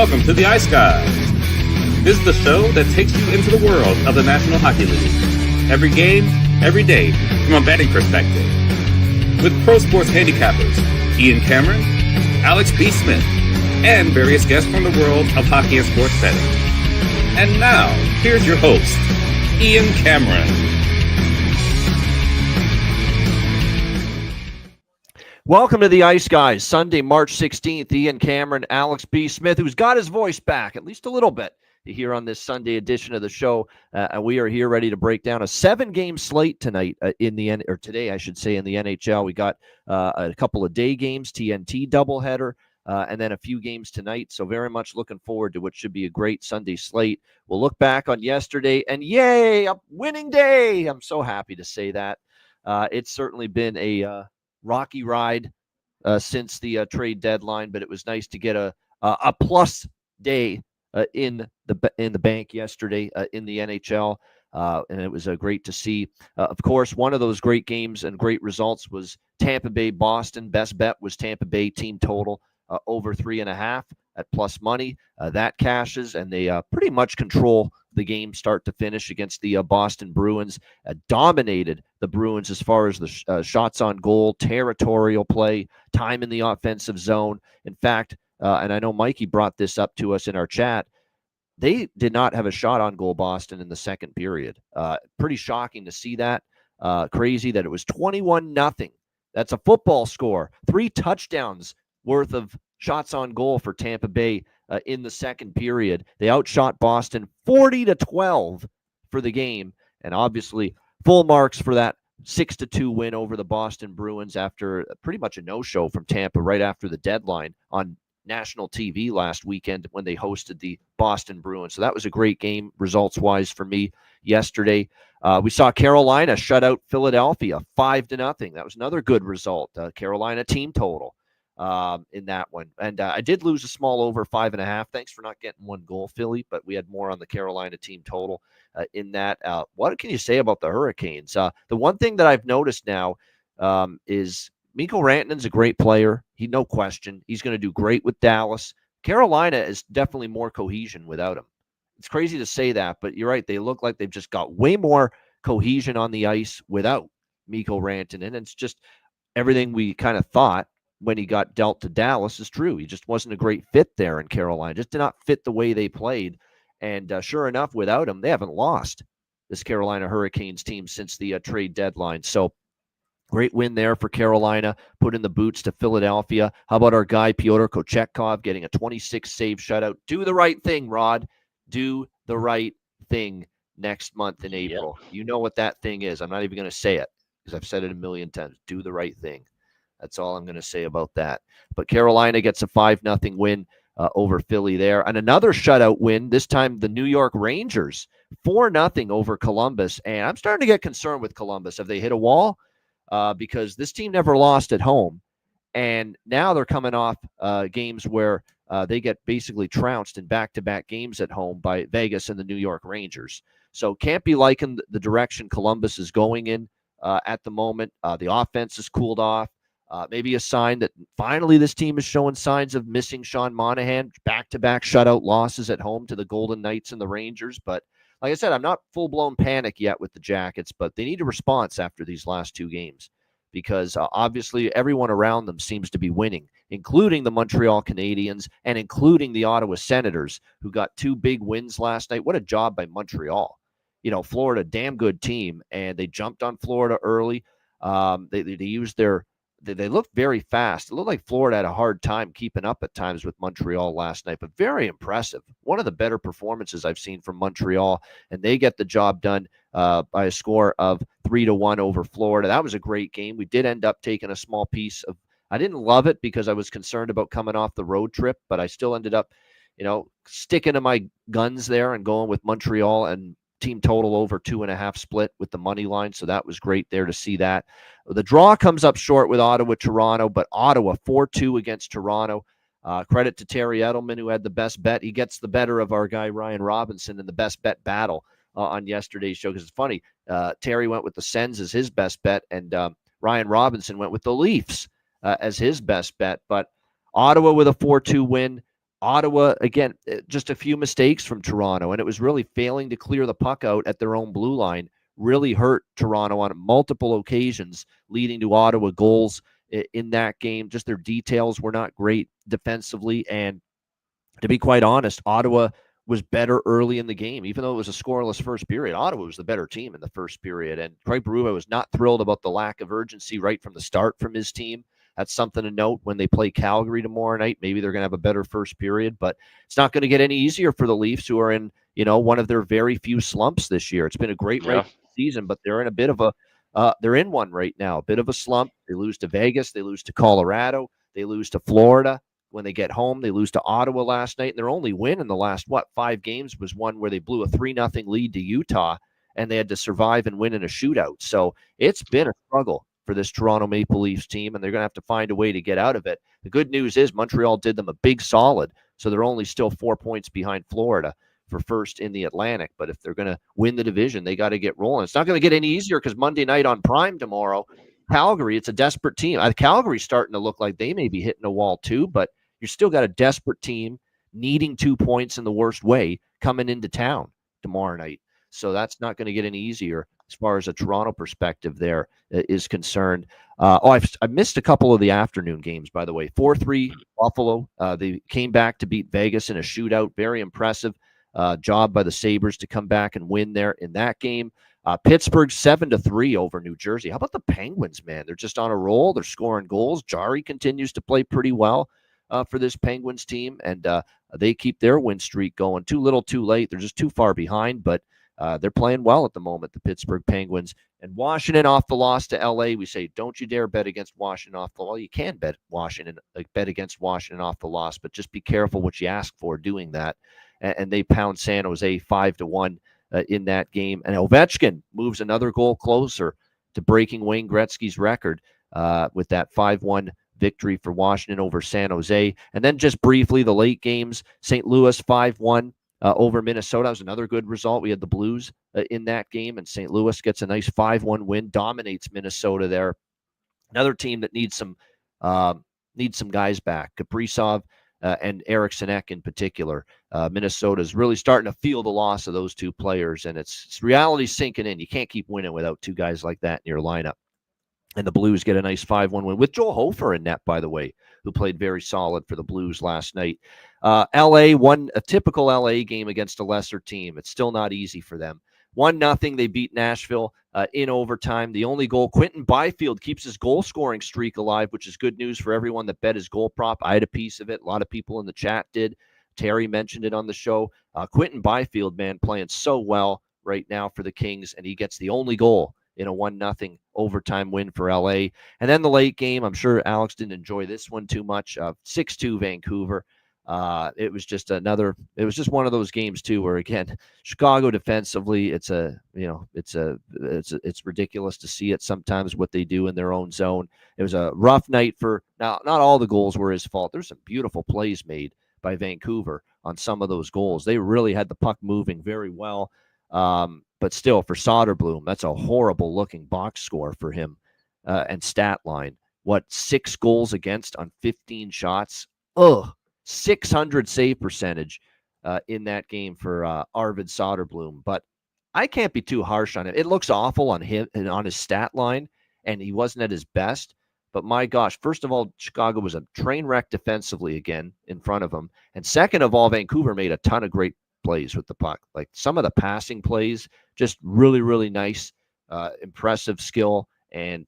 Welcome to the Ice Guys. This is the show that takes you into the world of the National Hockey League. Every game, every day, from a betting perspective. With pro sports handicappers, Ian Cameron, Alex B. Smith, and various guests from the world of hockey and sports betting. And now, here's your host, Ian Cameron. Welcome to the Ice Guys, Sunday, March 16th. Ian Cameron, Alex B. Smith, who's got his voice back, at least a little bit, here on this Sunday edition of the show. And we are here ready to break down a 7-game slate tonight today, I should say, in the NHL. We got a couple of day games, TNT doubleheader, and then a few games tonight. So very much looking forward to what should be a great Sunday slate. We'll look back on yesterday, and yay, a winning day. I'm so happy to say that. It's certainly been a rocky ride since the trade deadline, but it was nice to get a plus day in the bank yesterday in the NHL, and it was great to see. Of course, one of those great games and great results was Tampa Bay Boston. Best bet was Tampa Bay team total over 3.5 at plus money. That cashes, and they pretty much control the game start to finish against the Boston Bruins. Dominated the Bruins as far as the shots on goal, territorial play, time in the offensive zone. In fact, and I know Mikey brought this up to us in our chat, they did not have a shot on goal, Boston, in the second period. Pretty shocking to see that. Crazy that it was 21-0. That's a football score. 3 touchdowns worth of shots on goal for Tampa Bay in the second period. They outshot Boston 40-12 for the game, and obviously full marks for that 6-2 win over the Boston Bruins after pretty much a no-show from Tampa right after the deadline on national TV last weekend when they hosted the Boston Bruins. So that was a great game results-wise for me yesterday. We saw Carolina shut out Philadelphia 5-0. That was another good result. Carolina team total in that one. And I did lose a small over 5.5. Thanks for not getting one goal, Philly, but we had more on the Carolina team total in that. What can you say about the Hurricanes? The one thing that I've noticed now is Mikko Rantanen's a great player. No question. He's going to do great with Dallas. Carolina is definitely more cohesion without him. It's crazy to say that, but you're right. They look like they've just got way more cohesion on the ice without Mikko Rantanen. And it's just everything we kind of thought when he got dealt to Dallas is true. He just wasn't a great fit there in Carolina. Just did not fit the way they played. And sure enough, without him, they haven't lost this Carolina Hurricanes team since the trade deadline. So great win there for Carolina, put in the boots to Philadelphia. How about our guy, Pyotr Kochetkov, getting a 26-save shutout? Do the right thing, Rod. Do the right thing next month in April. Yep. You know what that thing is. I'm not even going to say it because I've said it a million times. Do the right thing. That's all I'm going to say about that. But Carolina gets a 5-0 win over Philly there. And another shutout win, this time the New York Rangers, 4-0 over Columbus. And I'm starting to get concerned with Columbus. Have they hit a wall? Because this team never lost at home. And now they're coming off games where they get basically trounced in back-to-back games at home by Vegas and the New York Rangers. So can't be liking the direction Columbus is going in at the moment. The offense has cooled off. Maybe a sign that finally this team is showing signs of missing Sean Monahan. Back-to-back shutout losses at home to the Golden Knights and the Rangers. But like I said, I'm not full-blown panic yet with the Jackets, but they need a response after these last 2 games because obviously everyone around them seems to be winning, including the Montreal Canadiens and including the Ottawa Senators, who got 2 big wins last night. What a job by Montreal. You know, Florida, damn good team, and they jumped on Florida early. They used their They looked very fast. It looked like Florida had a hard time keeping up at times with Montreal last night, but very impressive. One of the better performances I've seen from Montreal, and they get the job done by a score of 3-1 over Florida. That was a great game. We did end up taking a small piece of – I didn't love it because I was concerned about coming off the road trip, but I still ended up, sticking to my guns there and going with Montreal and team total over 2.5 split with the money line. So that was great there to see that. The draw comes up short with Ottawa-Toronto, but Ottawa 4-2 against Toronto. Credit to Terry Edelman, who had the best bet. He gets the better of our guy Ryan Robinson in the best bet battle on yesterday's show, because it's funny. Terry went with the Sens as his best bet, and Ryan Robinson went with the Leafs as his best bet. But Ottawa with a 4-2 win. Ottawa, again, just a few mistakes from Toronto, and it was really failing to clear the puck out at their own blue line really hurt Toronto on multiple occasions, leading to Ottawa goals in that game. Just their details were not great defensively, and to be quite honest, Ottawa was better early in the game. Even though it was a scoreless first period, Ottawa was the better team in the first period, and Craig Berube was not thrilled about the lack of urgency right from the start from his team. That's something to note when they play Calgary tomorrow night. Maybe they're going to have a better first period, but it's not going to get any easier for the Leafs, who are in, one of their very few slumps this year. It's been a great regular season, but they're in a bit of they're in one right now, a bit of a slump. They lose to Vegas. They lose to Colorado. They lose to Florida. When they get home, they lose to Ottawa last night, and their only win in the last, 5 games was one where they blew a 3-0 lead to Utah, and they had to survive and win in a shootout. So it's been a struggle for this Toronto Maple Leafs team, and they're going to have to find a way to get out of it. The good news is Montreal did them a big solid, so they're only still 4 points behind Florida for first in the Atlantic. But if they're going to win the division, they got to get rolling. It's not going to get any easier because Monday night on Prime tomorrow, Calgary, it's a desperate team. Calgary's starting to look like they may be hitting a wall too, but you still got a desperate team needing 2 points in the worst way coming into town tomorrow night. So that's not going to get any easier as far as a Toronto perspective there is concerned. I missed a couple of the afternoon games, by the way. 4-3 Buffalo. They came back to beat Vegas in a shootout. Very impressive job by the Sabres to come back and win there in that game. Pittsburgh 7-3 over New Jersey. How about the Penguins, man? They're just on a roll. They're scoring goals. Jari continues to play pretty well for this Penguins team, and they keep their win streak going. Too little, too late. They're just too far behind, but they're playing well at the moment, the Pittsburgh Penguins. And Washington off the loss to L.A. We say, don't you dare bet against Washington off the loss. Well, you can bet against Washington off the loss, but just be careful what you ask for doing that. And they pound San Jose 5-1 in that game. And Ovechkin moves another goal closer to breaking Wayne Gretzky's record with that 5-1 victory for Washington over San Jose. And then just briefly, the late games, St. Louis 5-1 over Minnesota. That was another good result. We had the Blues in that game, and St. Louis gets a nice 5-1 win, dominates Minnesota there. Another team that needs some guys back, Kaprizov and Eriksson Ek in particular. Minnesota's really starting to feel the loss of those two players, and it's reality sinking in. You can't keep winning without two guys like that in your lineup. And the Blues get a nice 5-1 win with Joel Hofer in net, by the way, who played very solid for the Blues last night. L.A. won a typical L.A. game against a lesser team. It's still not easy for them. 1-0, they beat Nashville in overtime. The only goal, Quentin Byfield keeps his goal-scoring streak alive, which is good news for everyone that bet his goal prop. I had a piece of it. A lot of people in the chat did. Terry mentioned it on the show. Quentin Byfield, man, playing so well right now for the Kings, and he gets the only goal in a 1-0 overtime win for LA. And then the late game, I'm sure Alex didn't enjoy this one too much. 6-2 Vancouver. It was just one of those games too, where again, Chicago defensively, it's ridiculous to see it sometimes what they do in their own zone. It was a rough night for, now, not all the goals were his fault. There's some beautiful plays made by Vancouver on some of those goals. They really had the puck moving very well. But still, for Soderblom, that's a horrible looking box score for him and stat line. 6 goals against on 15 shots? 600 save percentage in that game for Arvid Soderblom. But I can't be too harsh on it. It looks awful on him and on his stat line, and he wasn't at his best. But my gosh, first of all, Chicago was a train wreck defensively again in front of him. And second of all, Vancouver made a ton of great plays with the puck. Like some of the passing plays, just really, really nice, impressive skill. And,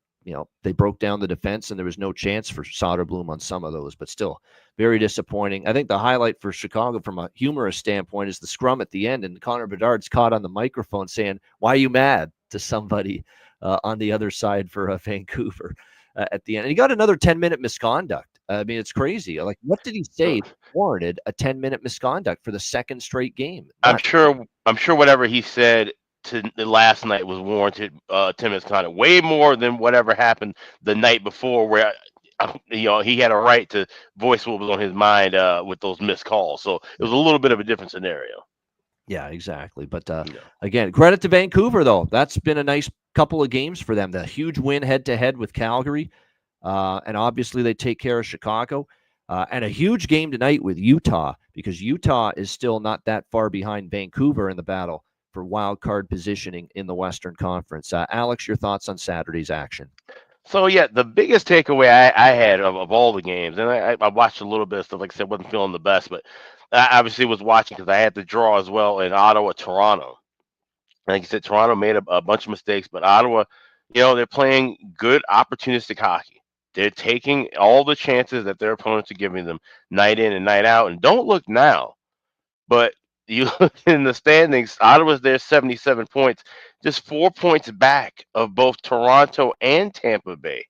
they broke down the defense and there was no chance for Soderblom on some of those, but still very disappointing. I think the highlight for Chicago from a humorous standpoint is the scrum at the end. And Connor Bedard's caught on the microphone saying, "Why are you mad?" to somebody on the other side for Vancouver at the end. And he got another 10-minute misconduct. I mean, it's crazy. Like, what did he say warranted a 10-minute misconduct for the second straight game? I'm sure whatever he said to the last night was warranted 10 minutes conduct, way more than whatever happened the night before, where he had a right to voice what was on his mind with those missed calls. So it was a little bit of a different scenario. Yeah, exactly. But again, credit to Vancouver, though. That's been a nice couple of games for them. The huge win head-to-head with Calgary, and obviously they take care of Chicago. And a huge game tonight with Utah, because Utah is still not that far behind Vancouver in the battle for wild card positioning in the Western Conference. Alex, your thoughts on Saturday's action? So yeah, the biggest takeaway I had of all the games, and I watched a little bit of stuff. Like I said, wasn't feeling the best, but I obviously was watching because I had the draw as well in Ottawa, Toronto. Like you said, Toronto made a bunch of mistakes, but Ottawa, they're playing good opportunistic hockey. They're taking all the chances that their opponents are giving them night in and night out. And don't look now, but you look in the standings, Ottawa's there 77 points, just 4 points back of both Toronto and Tampa Bay.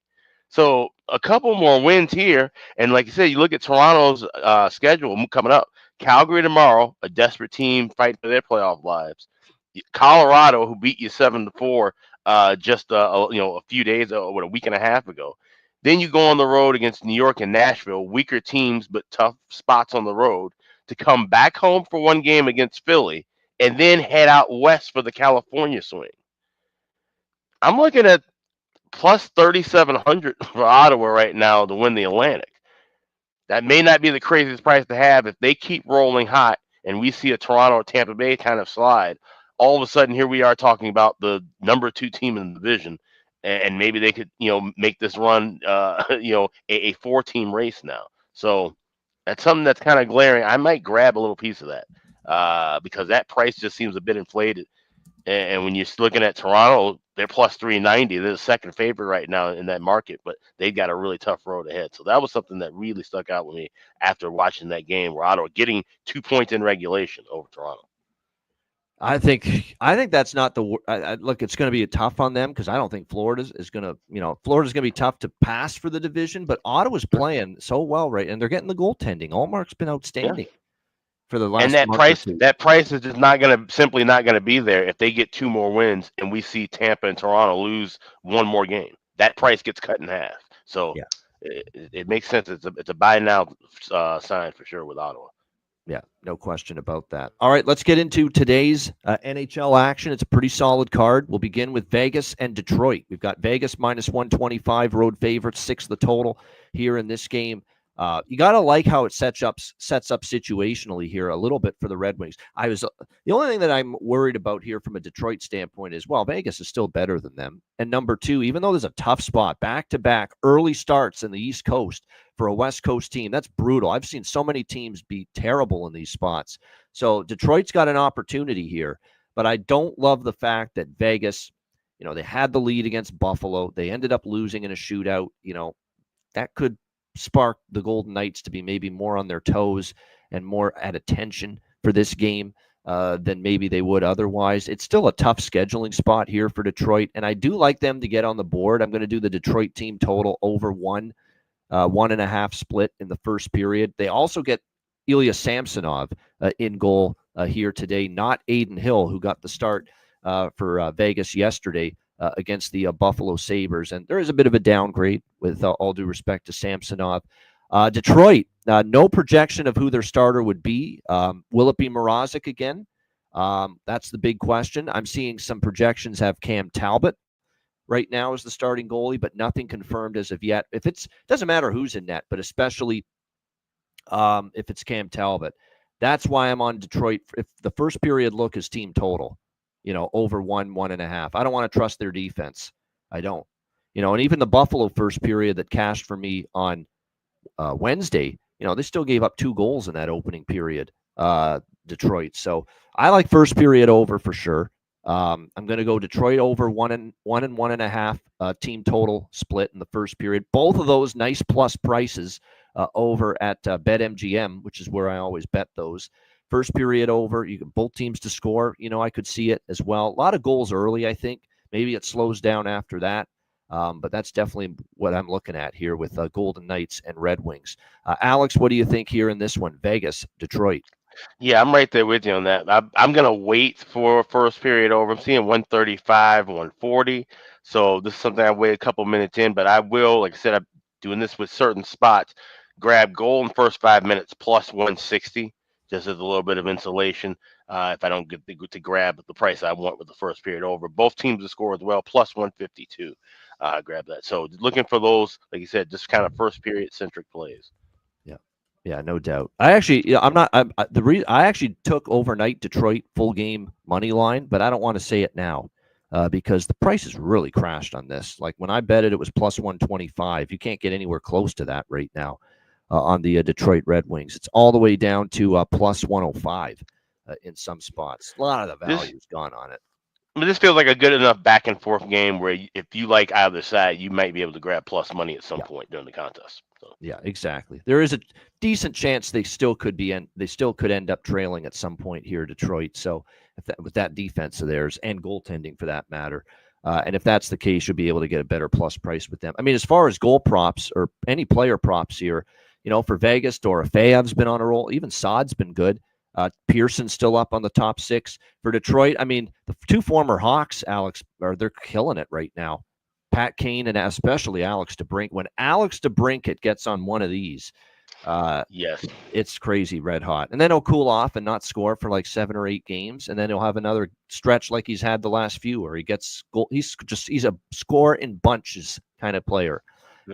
So a couple more wins here. And like you said, you look at Toronto's schedule coming up. Calgary tomorrow, a desperate team fighting for their playoff lives. Colorado, who beat you 7-4 just a few days, a week and a half ago. Then you go on the road against New York and Nashville, weaker teams but tough spots on the road, to come back home for one game against Philly, and then head out west for the California swing. I'm looking at plus 3,700 for Ottawa right now to win the Atlantic. That may not be the craziest price to have if they keep rolling hot and we see a Toronto or Tampa Bay kind of slide. All of a sudden, here we are talking about the number 2 team in the division, and maybe they could, make this run, a 4-team race now. So that's something that's kind of glaring. I might grab a little piece of that because that price just seems a bit inflated. And when you're looking at Toronto, they're plus 390. They're the second favorite right now in that market, but they've got a really tough road ahead. So that was something that really stuck out with me after watching that game, where Ottawa getting 2 points in regulation over Toronto. I think that's not the look. It's going to be a tough on them because I don't think Florida's going to Florida's going to be tough to pass for the division. But Ottawa's playing so well, right? And they're getting the goaltending. Allmark's been outstanding for the last. And that price is just simply not going to be there if they get 2 more wins and we see Tampa and Toronto lose 1 more game. That price gets cut in half. So it makes sense. It's a buy now sign for sure with Ottawa. Yeah, no question about that. All right, let's get into today's NHL action. It's a pretty solid card. We'll begin with Vegas and Detroit. We've got Vegas minus 125, road favorites, 6 the total here in this game. You got to like how it sets up situationally here a little bit for the Red Wings. The only thing that I'm worried about here from a Detroit standpoint is, well, Vegas is still better than them. And number 2, even though there's a tough spot, back-to-back early starts in the East Coast for a West Coast team, that's brutal. I've seen so many teams be terrible in these spots. So Detroit's got an opportunity here, but I don't love the fact that Vegas, they had the lead against Buffalo. They ended up losing in a shootout. That could spark the Golden Knights to be maybe more on their toes and more at attention for this game than maybe they would otherwise. It's still a tough scheduling spot here for Detroit, and I do like them to get on the board. I'm going to do the Detroit team total over 1.5 split in the first period. They also get Ilya Samsonov in goal here today, not Aiden Hill, who got the start for Vegas yesterday against the Buffalo Sabres. And there is a bit of a downgrade with all due respect to Samsonov. Detroit, no projection of who their starter would be. Will it be Mrazek again? That's the big question. I'm seeing some projections have Cam Talbot right now as the starting goalie, but nothing confirmed as of yet. Doesn't matter who's in net, but especially if it's Cam Talbot. That's why I'm on Detroit. If the first period look is team total, over 1.5. I don't want to trust their defense. I don't. And even the Buffalo first period that cashed for me on Wednesday, they still gave up 2 goals in that opening period, Detroit. So I like first period over for sure. I'm going to go Detroit over 1.5 team total split in the first period. Both of those nice plus prices over at BetMGM, which is where I always bet those. First period over, you get both teams to score. I could see it as well. A lot of goals early, I think. Maybe it slows down after that. But that's definitely what I'm looking at here with Golden Knights and Red Wings. Alex, what do you think here in this one? Vegas, Detroit. Yeah, I'm right there with you on that. I'm going to wait for first period over. I'm seeing 135, 140. So this is something I wait a couple minutes in, but I will, like I said, I'm doing this with certain spots. Grab goal in first 5 minutes plus 160. Just as a little bit of insulation if I don't get to grab the price I want with the first period over. Both teams to score as well, plus 152. Grab that. So looking for those, like you said, just kind of first period centric plays. Yeah. Yeah, no doubt. I actually, yeah, I'm not. I actually took overnight Detroit full game money line, but I don't want to say it now because the price has really crashed on this. Like when I bet it, it was plus 125. You can't get anywhere close to that right now on the Detroit Red Wings. It's all the way down to plus 105 in some spots. A lot of the This value's gone on it. this feels like a good enough back and forth game where if you like either side, you might be able to grab plus money at some Yeah. point during the contest. So. Yeah, exactly. There is a decent chance they still could end up trailing at some point here, Detroit. So with that defense of theirs and goaltending for that matter, and if that's the case, you'll be able to get a better plus price with them. I mean, as far as goal props or any player props here, for Vegas, Dorofeyev's been on a roll. Even Saad's been good. Pearson's still up on the top 6 for Detroit. I mean, the 2 former Hawks, Alex, they're killing it right now. Pat Kane and especially Alex DeBrink. When Alex DeBrincat gets on one of these, Yes, it's crazy red hot. And then he'll cool off and not score for like 7 or 8 games, and then he'll have another stretch like he's had the last few where he gets goal. He's a score in bunches kind of player,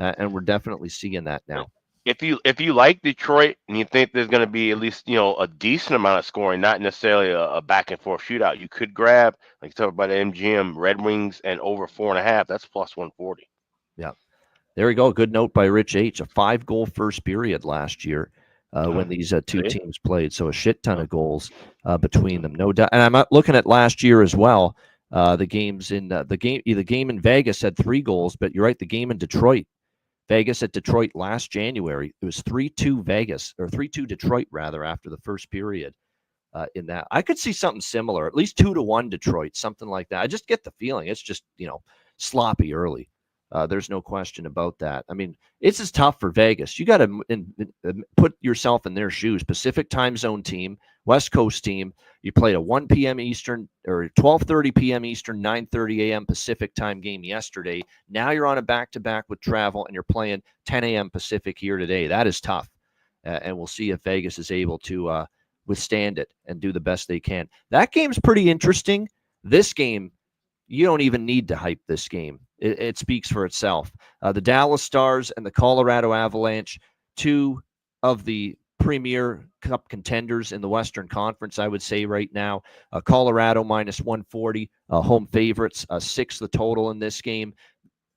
and we're definitely seeing that now. if you like Detroit and you think there's going to be at least a decent amount of scoring, not necessarily a back and forth shootout, you could grab, like you talked about, the MGM Red Wings and over 4.5. That's plus 140. Yeah, there we go. Good note by Rich H. A 5-goal first period last year when these two teams played. So a shit ton of goals between them, no doubt. And I'm looking at last year as well. The games in the game in Vegas had 3 goals, but you're right. The game in Detroit. Vegas at Detroit last January, it was 3-2 Vegas, or 3-2 Detroit, rather, after the first period in that. I could see something similar, at least 2-1 Detroit, something like that. I just get the feeling it's just, sloppy early. There's no question about that. I mean, it's as tough for Vegas. You got to put yourself in their shoes. Pacific time zone team, West Coast team. You played a 1 p.m. Eastern or 12:30 p.m. Eastern, 9:30 a.m. Pacific time game yesterday. Now you're on a back-to-back with travel, and you're playing 10 a.m. Pacific here today. That is tough, and we'll see if Vegas is able to withstand it and do the best they can. That game's pretty interesting. This game, you don't even need to hype this game. It speaks for itself. The Dallas Stars and the Colorado Avalanche, 2 of the premier cup contenders in the Western Conference, I would say right now. Colorado minus 140, home favorites, 6 the total in this game.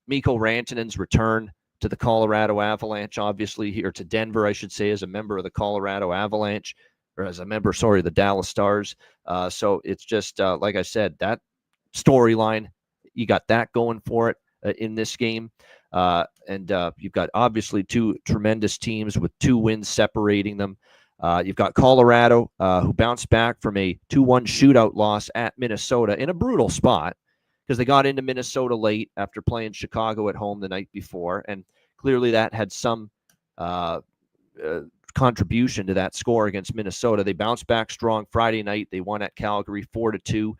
Mikko Rantanen's return to the Colorado Avalanche, obviously, here to Denver, I should say, as a member of the Colorado Avalanche, or as a member, sorry, the Dallas Stars. So it's just, like I said, that storyline, you got that going for it in this game. And you've got obviously 2 tremendous teams with 2 wins separating them. You've got Colorado, who bounced back from a 2-1 shootout loss at Minnesota in a brutal spot because they got into Minnesota late after playing Chicago at home the night before. And clearly that had some contribution to that score against Minnesota. They bounced back strong Friday night. They won at Calgary 4-2.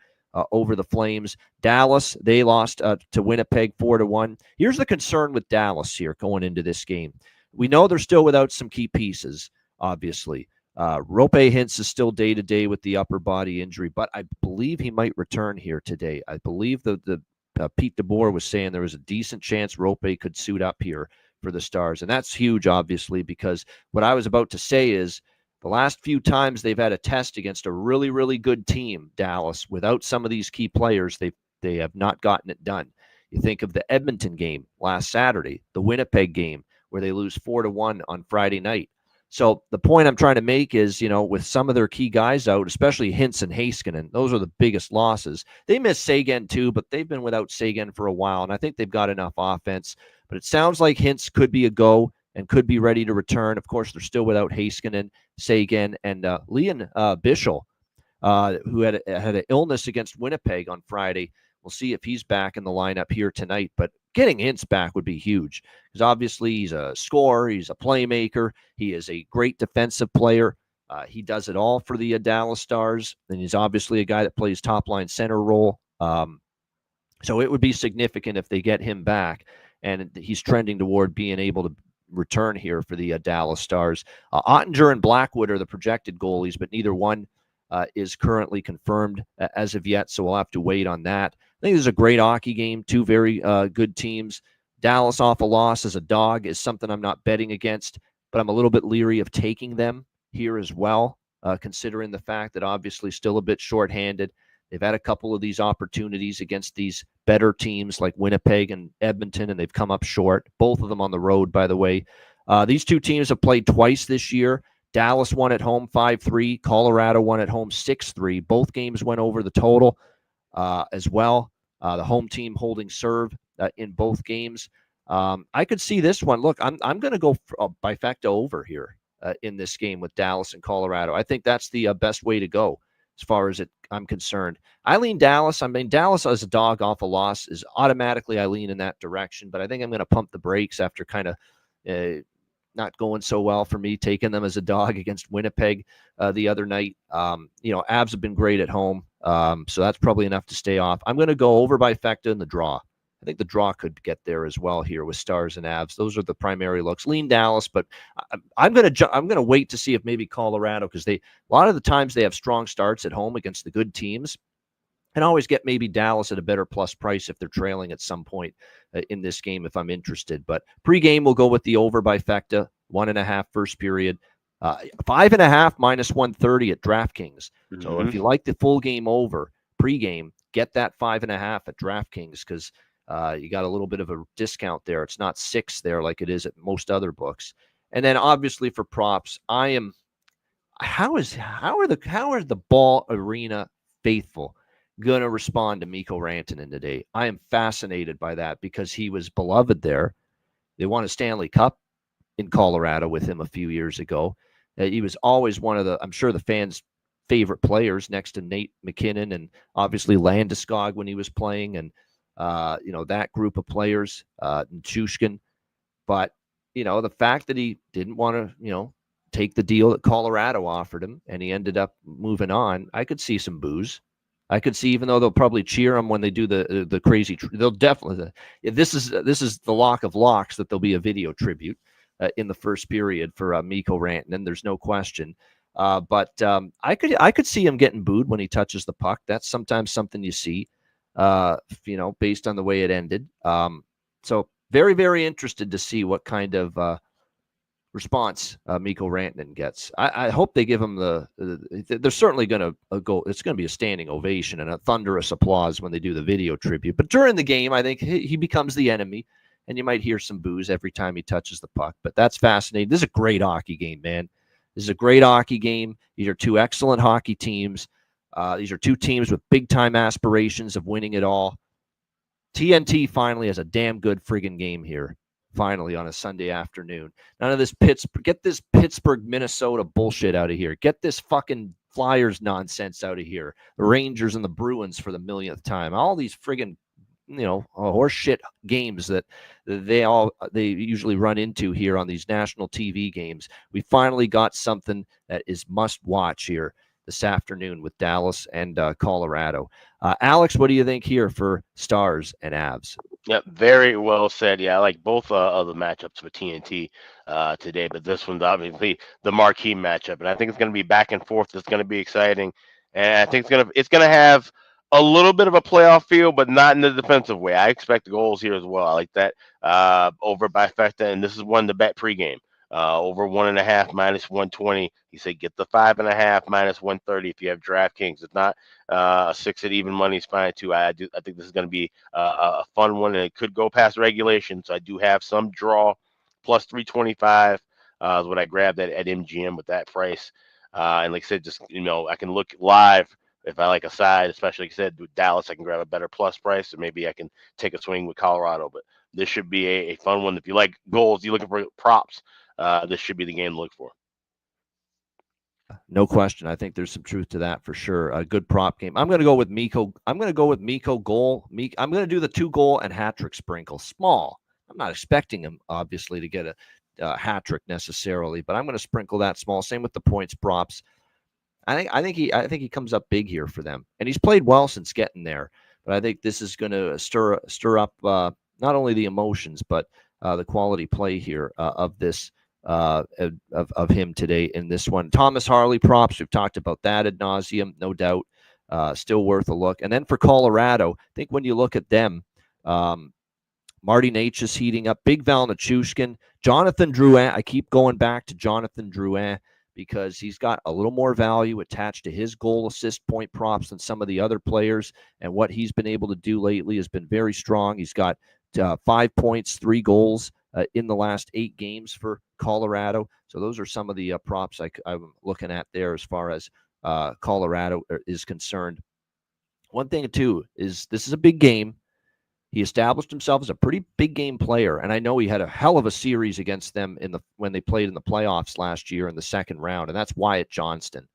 Over the Flames. Dallas, they lost to Winnipeg 4-1. Here's the concern with Dallas here going into this game. We know they're still without some key pieces, obviously. Rope Hintz is still day-to-day with the upper body injury, but I believe he might return here today. I believe the Pete DeBoer was saying there was a decent chance Rope could suit up here for the Stars, and that's huge, obviously, because what I was about to say is the last few times they've had a test against a really, really good team, Dallas, without some of these key players, they have not gotten it done. You think of the Edmonton game last Saturday, the Winnipeg game, where they lose 4-1 on Friday night. So the point I'm trying to make is, with some of their key guys out, especially Hintz and Heiskanen, those are the biggest losses. They miss Seguin too, but they've been without Seguin for a while, and I think they've got enough offense. But it sounds like Hintz could be a go and could be ready to return. Of course, they're still without Heiskanen, Seguin, and Leon Bischel, who had an illness against Winnipeg on Friday. We'll see if he's back in the lineup here tonight. But getting Hintz back would be huge because obviously he's a scorer, he's a playmaker, he is a great defensive player. He does it all for the Dallas Stars, and he's obviously a guy that plays top-line center role. So it would be significant if they get him back, and he's trending toward being able to return here for the Dallas Stars. Ottinger and Blackwood are the projected goalies, but neither one is currently confirmed as of yet, so we'll have to wait on that. I think this is a great hockey game, 2 very good teams. Dallas off a loss as a dog is something I'm not betting against. but I'm a little bit leery of taking them here as well, considering the fact that obviously still a bit shorthanded. They've had a couple of these opportunities against these better teams like Winnipeg and Edmonton, and they've come up short. Both of them on the road, by the way. These two teams have played twice this year. Dallas won at home 5-3. Colorado won at home 6-3. Both games went over the total as well. The home team holding serve in both games. I could see this one. Look, I'm going to go bifecta over here in this game with Dallas and Colorado. I think that's the best way to go as far as I'm concerned. I lean Dallas. I mean, Dallas as a dog off a loss is automatically I lean in that direction, but I think I'm going to pump the brakes after kind of not going so well for me, taking them as a dog against Winnipeg the other night. Avs have been great at home, so that's probably enough to stay off. I'm going to go over bifecta in the draw. I think the draw could get there as well here with Stars and Avs. Those are the primary looks. Lean Dallas, but I'm gonna wait to see if maybe Colorado, because a lot of the times they have strong starts at home against the good teams, and always get maybe Dallas at a better plus price if they're trailing at some point in this game if I'm interested. But pregame we'll go with the over bifecta, 1.5 first period, 5.5 minus 130 at DraftKings. So if you like the full game over pregame, get that 5.5 at DraftKings because you got a little bit of a discount there. It's not 6 there like it is at most other books. And then obviously for props, how are the Ball Arena faithful going to respond to Mikko Rantanen today? I am fascinated by that because he was beloved there. They won a Stanley Cup in Colorado with him a few years ago. He was always one of I'm sure the fans' favorite players next to Nate McKinnon and obviously Landeskog when he was playing and that group of players, Nichushkin. But, the fact that he didn't want to, take the deal that Colorado offered him and he ended up moving on, I could see some boos. I could see, even though they'll probably cheer him when they do the crazy, they'll definitely, this is the lock of locks that there'll be a video tribute in the first period for Mikko Rantanen. There's no question. But I could see him getting booed when he touches the puck. That's sometimes something you see. Based on the way it ended. So very, very interested to see what kind of response Mikko Rantanen gets. I hope they give him they're certainly going to go. It's going to be a standing ovation and a thunderous applause when they do the video tribute. But during the game, I think he becomes the enemy, and you might hear some boos every time he touches the puck. But that's fascinating. This is a great hockey game, man. This is a great hockey game. These are two excellent hockey teams. These are two teams with big-time aspirations of winning it all. TNT finally has a damn good friggin' game here, finally, on a Sunday afternoon. None of this get this Pittsburgh, Minnesota bullshit out of here. Get this fucking Flyers nonsense out of here. The Rangers and the Bruins for the millionth time. All these friggin' horse shit games that they usually run into here on these national TV games. We finally got something that is must watch here this afternoon with Dallas and Colorado. Alex, what do you think here for Stars and Avs? Yeah, very well said. Yeah, I like both of the matchups for TNT today, but this one's obviously the marquee matchup, and I think it's going to be back and forth. It's going to be exciting, and I think it's going to have a little bit of a playoff feel, but not in the defensive way. I expect goals here as well. I like that over bifecta, and this is one to bet pregame. Over 1.5 minus 120. He said get the 5.5 minus 130 if you have DraftKings. If not, 6 at even money is fine too. I think this is going to be a fun one, and it could go past regulation. So I do have some draw plus 325 is what I grabbed at MGM with that price. And like I said, just I can look live if I like a side, especially like I said with Dallas, I can grab a better plus price, or maybe I can take a swing with Colorado. But this should be a fun one. If you like goals, you're looking for props. This should be the game to look for. No question. I think there's some truth to that for sure. A good prop game. I'm going to go with Mikko. I'm going to go with Mikko goal. I'm going to do the 2-goal and hat trick sprinkle. Small. I'm not expecting him, obviously, to get a hat trick necessarily, but I'm going to sprinkle that small. Same with the points props. I think he comes up big here for them, and he's played well since getting there. But I think this is going to stir up not only the emotions but the quality play here of this. Of him today in this one. Thomas Harley props, we've talked about that ad nauseum, no doubt. Still worth a look. And then for Colorado, I think when you look at them, Marty Necas heating up. Big Val Nichushkin. Jonathan Drouin. I keep going back to Jonathan Drouin because he's got a little more value attached to his goal assist point props than some of the other players. And what he's been able to do lately has been very strong. He's got 5 points, 3 goals in the last 8 games for Colorado. So those are some of the props I'm looking at there as far as Colorado is concerned. One thing, too, is this is a big game. He established himself as a pretty big game player, and I know he had a hell of a series against them when they played in the playoffs last year in the second round, and that's Wyatt Johnston.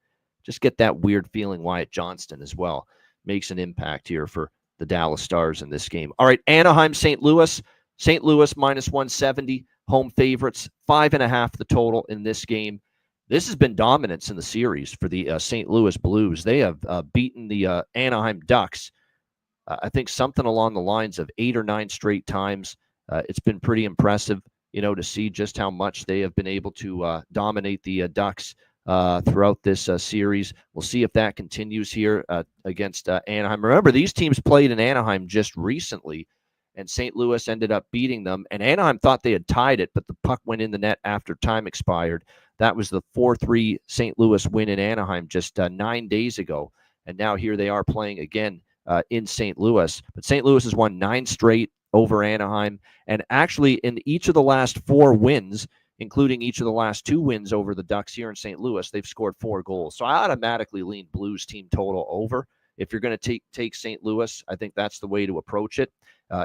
Just get that weird feeling Wyatt Johnston as well makes an impact here for the Dallas Stars in this game. All right, Anaheim, St. Louis. St. Louis minus 170, home favorites, 5.5 the total in this game. This has been dominance in the series for the St. Louis Blues. They have beaten the Anaheim Ducks I think something along the lines of 8 or 9 straight times. It's been pretty impressive, to see just how much they have been able to dominate the Ducks throughout this series. We'll see if that continues here against Anaheim. Remember, these teams played in Anaheim just recently, and St. Louis ended up beating them. And Anaheim thought they had tied it, but the puck went in the net after time expired. That was the 4-3 St. Louis win in Anaheim just 9 days ago. And now here they are playing again in St. Louis. But St. Louis has won 9 straight over Anaheim. And actually, in each of the last 4 wins, including each of the last 2 wins over the Ducks here in St. Louis, they've scored 4 goals. So I automatically lean Blues team total over. If you're going to take St. Louis, I think that's the way to approach it,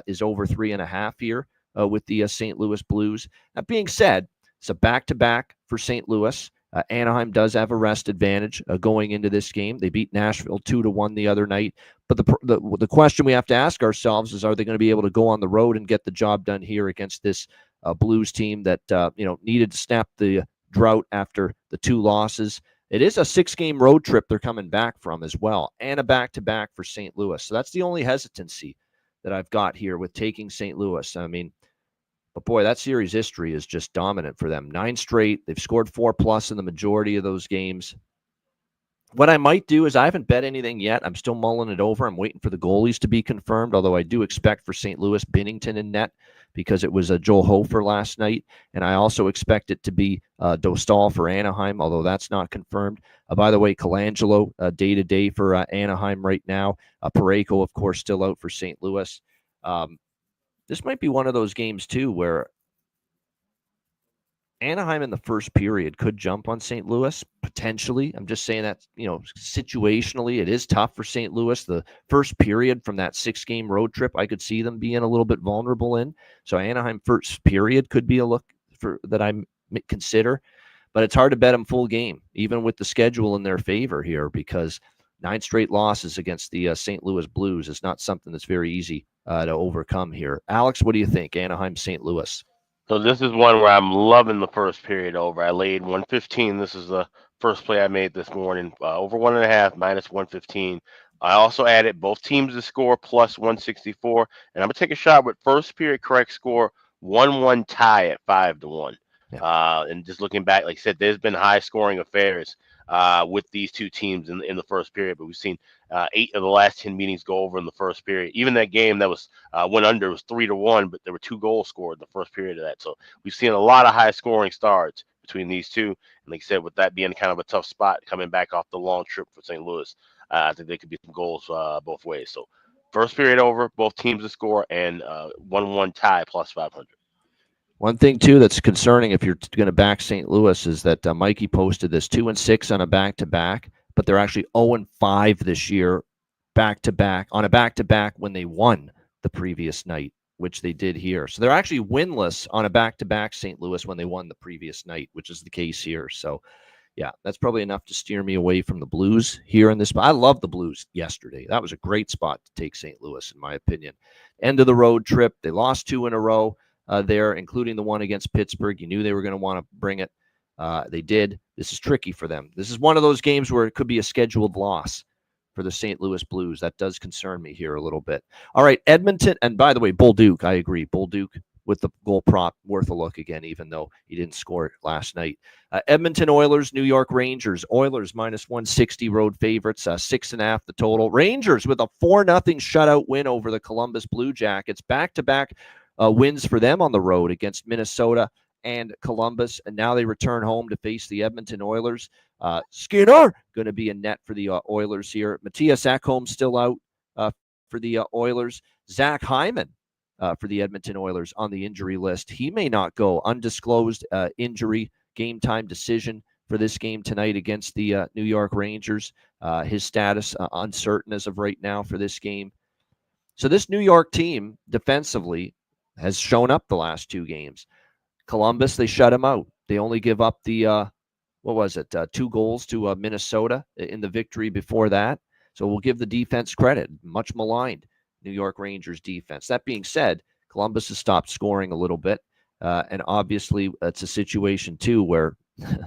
is over 3.5 here with the St. Louis Blues. That being said, it's a back-to-back for St. Louis. Anaheim does have a rest advantage going into this game. They beat Nashville 2-1 the other night. But the question we have to ask ourselves is, are they going to be able to go on the road and get the job done here against this Blues team that needed to snap the drought after the 2 losses? It is a 6-game road trip they're coming back from as well, and a back-to-back for St. Louis. So that's the only hesitancy that I've got here with taking St. Louis. I mean, but boy, that series history is just dominant for them. 9 straight. They've scored 4+ in the majority of those games. What I might do is, I haven't bet anything yet. I'm still mulling it over. I'm waiting for the goalies to be confirmed, although I do expect for St. Louis Binnington in net because it was Joel Hofer last night. And I also expect it to be Dostal for Anaheim, although that's not confirmed. By the way, Colangelo day-to-day for Anaheim right now. Parayko, of course, still out for St. Louis. This might be one of those games, too, where Anaheim in the first period could jump on St. Louis, potentially. I'm just saying that, situationally, it is tough for St. Louis. The first period from that 6-game road trip, I could see them being a little bit vulnerable in. So Anaheim first period could be a look for that I consider. But it's hard to bet them full game, even with the schedule in their favor here, because 9 straight losses against the St. Louis Blues is not something that's very easy to overcome here. Alex, what do you think? Anaheim, St. Louis. So this is one where I'm loving the first period over. I laid 115. This is the first play I made this morning. Over 1.5, minus 115. I also added both teams to score plus 164. And I'm going to take a shot with first period correct score, 1-1 tie at 5-1. Yeah. And just looking back, like I said, there's been high scoring affairs with these 2 teams in the first period, but we've seen 8 of the last 10 meetings go over in the first period. Even that game that was went under was 3-1, but there were 2 goals scored in the first period of that. So we've seen a lot of high scoring starts between these 2. And like I said, with that being kind of a tough spot coming back off the long trip for St. Louis, I think there could be some goals both ways. So first period over, both teams to score, and 1-1 tie plus 500. One thing, too, that's concerning if you're going to back St. Louis is that Mikey posted this 2-6 on a back-to-back, but they're actually 0-5 this year back-to-back on a back-to-back when they won the previous night, which they did here. So they're actually winless on a back-to-back St. Louis when they won the previous night, which is the case here. So, yeah, that's probably enough to steer me away from the Blues here in this spot. I love the Blues yesterday. That was a great spot to take St. Louis, in my opinion. End of the road trip. They lost 2 in a row. There, including the one against Pittsburgh. You knew they were going to want to bring it. They did. This is tricky for them. This is one of those games where it could be a scheduled loss for the St. Louis Blues. That does concern me here a little bit. All right, Edmonton. And by the way, Bull Duke, I agree. Bull Duke with the goal prop, worth a look again, even though he didn't score it last night. Edmonton Oilers, New York Rangers. Oilers minus 160 road favorites, 6.5 the total. Rangers with a 4-0 shutout win over the Columbus Blue Jackets. Back-to-back wins for them on the road against Minnesota and Columbus, and now they return home to face the Edmonton Oilers. Skinner going to be a net for the Oilers here. Matthias Ekholm still out for the Oilers. Zach Hyman for the Edmonton Oilers on the injury list. He may not go. Undisclosed injury, game time decision for this game tonight against the New York Rangers. His status uncertain as of right now for this game. So this New York team defensively has shown up the last 2 games. Columbus, they shut him out. They only give up the, 2 goals to Minnesota in the victory before that. So we'll give the defense credit. Much maligned New York Rangers defense. That being said, Columbus has stopped scoring a little bit. And obviously, it's a situation, too, where we're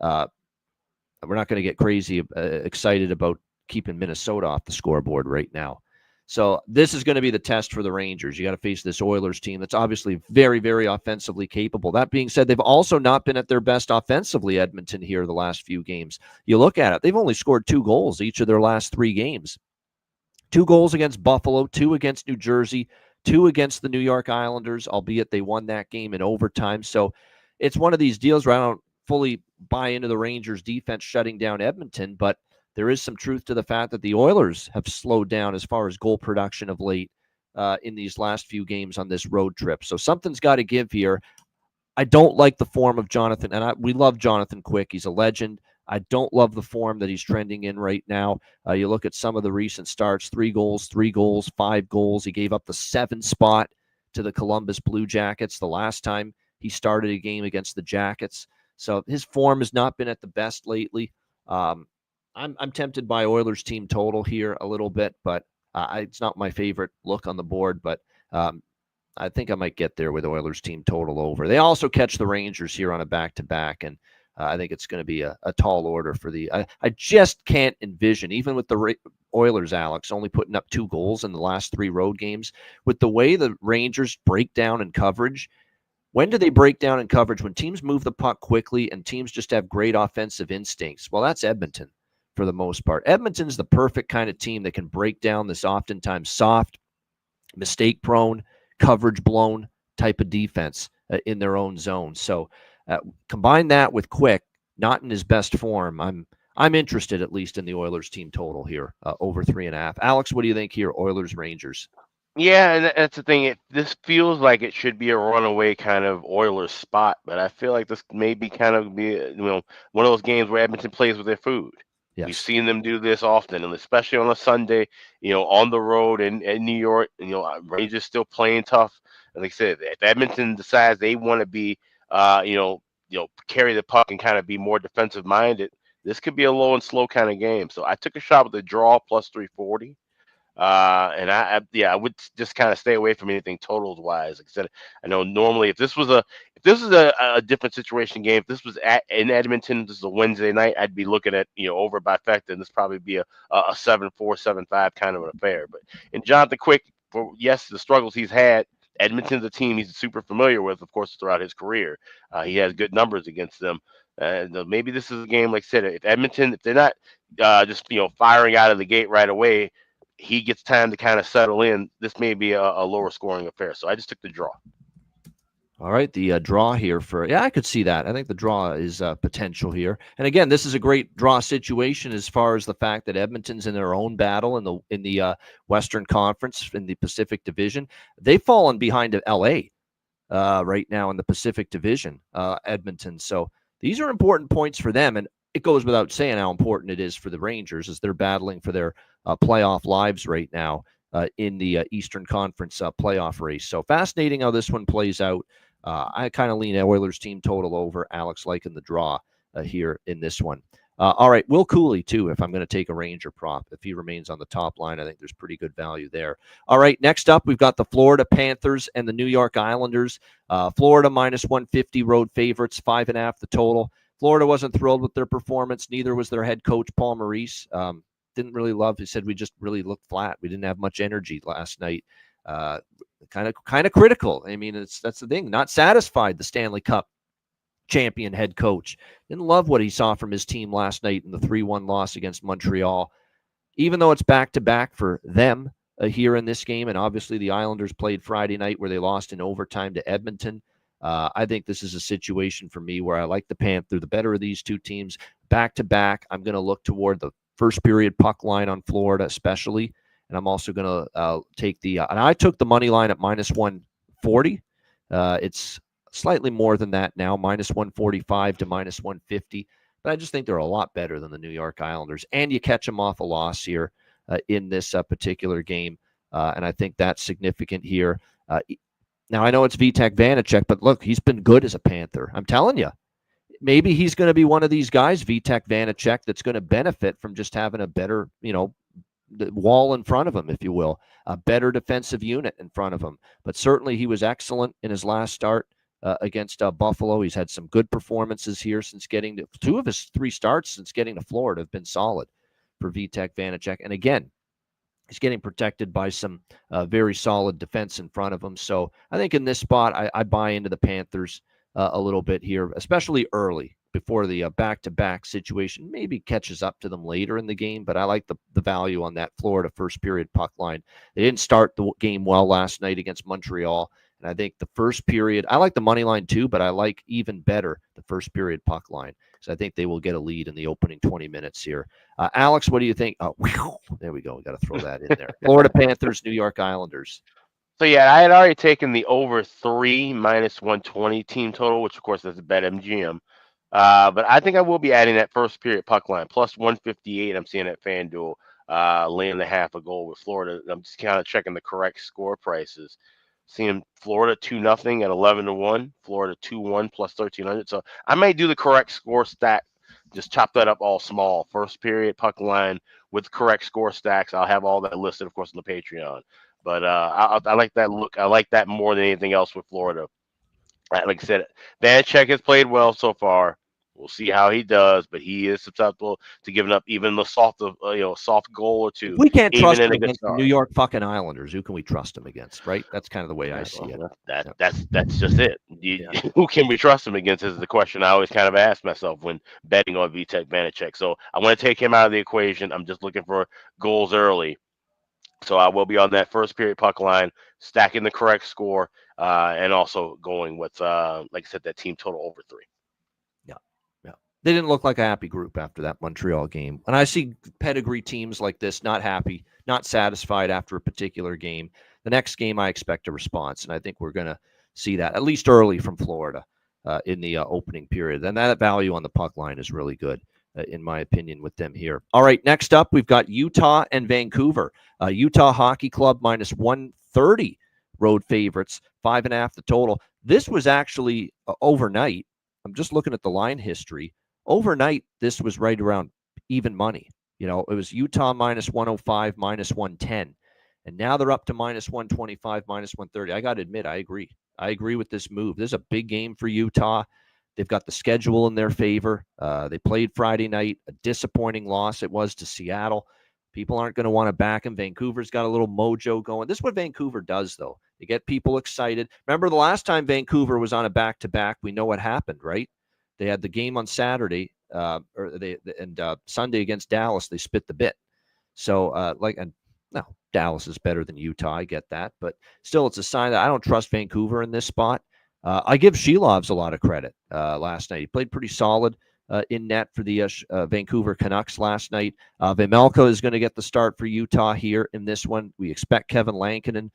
not going to get crazy excited about keeping Minnesota off the scoreboard right now. So this is going to be the test for the Rangers. You got to face this Oilers team that's obviously very, very offensively capable. That being said, they've also not been at their best offensively, Edmonton, here the last few games. You look at it, they've only scored 2 goals each of their last 3 games. 2 goals against Buffalo, 2 against New Jersey, 2 against the New York Islanders, albeit they won that game in overtime. So it's one of these deals where I don't fully buy into the Rangers defense shutting down Edmonton, but there is some truth to the fact that the Oilers have slowed down as far as goal production of late in these last few games on this road trip. So something's got to give here. I don't like the form of Jonathan, and we love Jonathan Quick. He's a legend. I don't love the form that he's trending in right now. You look at some of the recent starts, 3 goals, 5 goals. He gave up the 7 spot to the Columbus Blue Jackets the last time he started a game against the Jackets. So his form has not been at the best lately. I'm tempted by Oilers team total here a little bit, but it's not my favorite look on the board, but I think I might get there with Oilers team total over. They also catch the Rangers here on a back-to-back, and I think it's going to be a tall order for the I just can't envision, even with the Oilers, Alex, only putting up 2 goals in the last 3 road games, with the way the Rangers break down in coverage. When do they break down in coverage? When teams move the puck quickly and teams just have great offensive instincts. Well, that's Edmonton for the most part. Edmonton's the perfect kind of team that can break down this oftentimes soft, mistake-prone, coverage-blown type of defense in their own zone. So combine that with Quick, not in his best form. I'm interested at least in the Oilers team total here, over 3.5. Alex, what do you think here? Oilers, Rangers. Yeah, and that's the thing. This feels like it should be a runaway kind of Oilers spot, but I feel like this may be kind of one of those games where Edmonton plays with their food. Yes. We've seen them do this often, and especially on a Sunday, on the road in New York. Rangers still playing tough. And like I said, if Edmonton decides they want to be, carry the puck and kind of be more defensive minded, this could be a low and slow kind of game. So I took a shot with the draw plus 340. And I would just kind of stay away from anything totals wise. Like I said, I know normally if this was a different situation game, if this was in Edmonton, this is a Wednesday night, I'd be looking at over by factor, and this probably be a 7-4, 7-5 kind of an affair. But in Jonathan Quick, for the struggles he's had, Edmonton's a team he's super familiar with, of course, throughout his career. He has good numbers against them. And maybe this is a game, like I said, if Edmonton, if they're not just firing out of the gate right away, he gets time to kind of settle in. This may be a lower scoring affair. So I just took the draw. All right, the draw here I could see that. I think the draw is potential here. And again, this is a great draw situation as far as the fact that Edmonton's in their own battle in the Western Conference in the Pacific Division. They've fallen behind LA right now in the Pacific Division, Edmonton. So these are important points for them, and it goes without saying how important it is for the Rangers as they're battling for their playoff lives right now in the Eastern Conference playoff race. So fascinating how this one plays out. I kind of lean Oilers team total over. Alex liking the draw here in this one. All right, Will Cooley, too, if I'm going to take a Ranger prop. If he remains on the top line, I think there's pretty good value there. All right, next up, we've got the Florida Panthers and the New York Islanders. Florida minus 150 road favorites, 5.5 the total. Florida wasn't thrilled with their performance. Neither was their head coach, Paul Maurice. Didn't really love. He said we just really looked flat. We didn't have much energy last night. Kind of critical. I mean, that's the thing. Not satisfied. The Stanley Cup champion head coach didn't love what he saw from his team last night in the 3-1 loss against Montreal. Even though it's back-to-back for them, here in this game, and obviously the Islanders played Friday night where they lost in overtime to Edmonton. I think this is a situation for me where I like the Panther, the better of these two teams. Back-to-back, I'm going to look toward the first period puck line on Florida especially, and I'm also going to take the and I took the money line at minus 140. It's slightly more than that now, minus 145 to minus 150, but I just think they're a lot better than the New York Islanders, and you catch them off a loss here in this particular game, and I think that's significant here. Now, I know it's Vitek Vanacek, but look, he's been good as a Panther. I'm telling you, maybe he's going to be one of these guys, Vitek Vanacek, that's going to benefit from just having a better, the wall in front of him, if you will, a better defensive unit in front of him. But certainly he was excellent in his last start against Buffalo. He's had some good performances here since getting to two of his three starts since getting to Florida have been solid for Vitek Vanacek. And again, he's getting protected by some very solid defense in front of him. So I think in this spot, I buy into the Panthers a little bit here, especially early before the back-to-back situation maybe catches up to them later in the game. But I like the value on that Florida first period puck line. They didn't start the game well last night against Montreal. And I think the first period, I like the money line too, but I like even better the first period puck line. So I think they will get a lead in the opening 20 minutes here. Alex, what do you think? Oh, whew, there we go. We got to throw that in there. Florida Panthers, New York Islanders. So yeah, I had already taken the over 3 minus 120 team total, which of course is a bet MGM. But I think I will be adding that first period puck line plus 158. I'm seeing at FanDuel laying the half a goal with Florida. I'm just kind of checking the correct score prices. Seeing Florida 2-0 at 11-1, Florida 2-1 plus 1,300. So I may do the correct score stack. Just chop that up all small. First period puck line with correct score stacks. I'll have all that listed, of course, on the Patreon. But I like that look. I like that more than anything else with Florida. Like I said, Vanacek has played well so far. We'll see how he does, but he is susceptible to giving up even the soft goal or two. If we can't trust him in against the New York fucking Islanders, who can we trust him against, right? That's kind of the way I see it. That's just it. Who can we trust him against is the question I always kind of ask myself when betting on Vitek Vanacek. So I want to take him out of the equation. I'm just looking for goals early. So I will be on that first period puck line, stacking the correct score, and also going with, like I said, that team total over 3. They didn't look like a happy group after that Montreal game. And I see pedigree teams like this not happy, not satisfied after a particular game. The next game, I expect a response, and I think we're going to see that, at least early from Florida in the opening period. And that value on the puck line is really good, in my opinion, with them here. All right, next up, we've got Utah and Vancouver. Utah Hockey Club minus 130 road favorites, 5.5 the total. This was actually overnight. I'm just looking at the line history. Overnight, this was right around even money. It was Utah minus 105, minus 110. And now they're up to minus 125, minus 130. I got to admit, I agree. I agree with this move. This is a big game for Utah. They've got the schedule in their favor. They played Friday night, a disappointing loss it was to Seattle. People aren't going to want to back him. Vancouver's got a little mojo going. This is what Vancouver does, though. They get people excited. Remember the last time Vancouver was on a back-to-back, we know what happened, right? They had the game on Saturday, Sunday against Dallas. They spit the bit. So, Dallas is better than Utah. I get that, but still, it's a sign that I don't trust Vancouver in this spot. I give Shilovs a lot of credit last night. He played pretty solid in net for the Vancouver Canucks last night. Vejmelka is going to get the start for Utah here in this one. We expect Kevin Lankinen